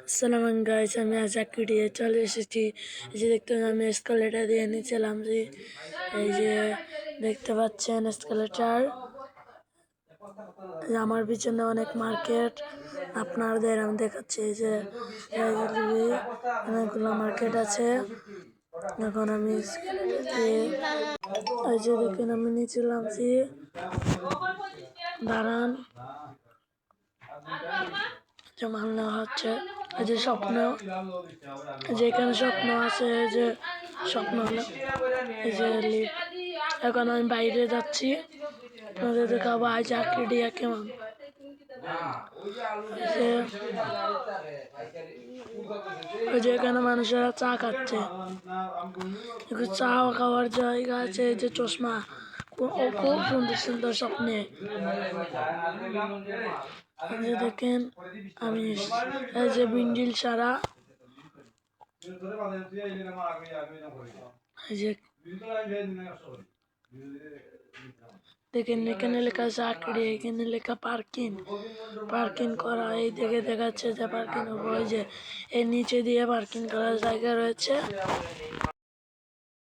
আসসালামু গাইস, আমি আজ দিয়ে চলে এসেছি। এই যে দেখতে আমি এসকালেটার দিয়ে নিয়েছিলাম যে এই যে দেখতে পাচ্ছেন এসকালেটার। আমার পিছনে অনেক মার্কেট, আপনাদের আমি দেখাচ্ছি। এই যে অনেকগুলো মার্কেট আছে। এখন আমি এই যে দেখেন আমি নিয়েছিলাম যে দাঁড়ান মাল নেওয়া হচ্ছে। এই যে স্বপ্ন, যে এখানে স্বপ্ন আছে, যে স্বপ্ন হলো এই যে লিফট। এখন আমি বাইরে যাচ্ছি, আপনাদের দেখাবো আজ আর্কেডিয়া কেমন। ওই যে এখানে মানুষেরা চা খাচ্ছে, চা খাওয়ার জায়গা আছে। যে চশমা, খুব সুন্দর সুন্দর স্বপ্নে। যে দেখেন আমি এই যে বিন্ডিল সারা, এই যে দেখেন এখানে লেখা আছে আঁকড়ে, এখানে লেখা পার্কিং, পার্কিং করা। এই দেখে দেখাচ্ছে যে পার্কিং, ওই যে এর নিচে দিয়ে পার্কিং করার জায়গা রয়েছে।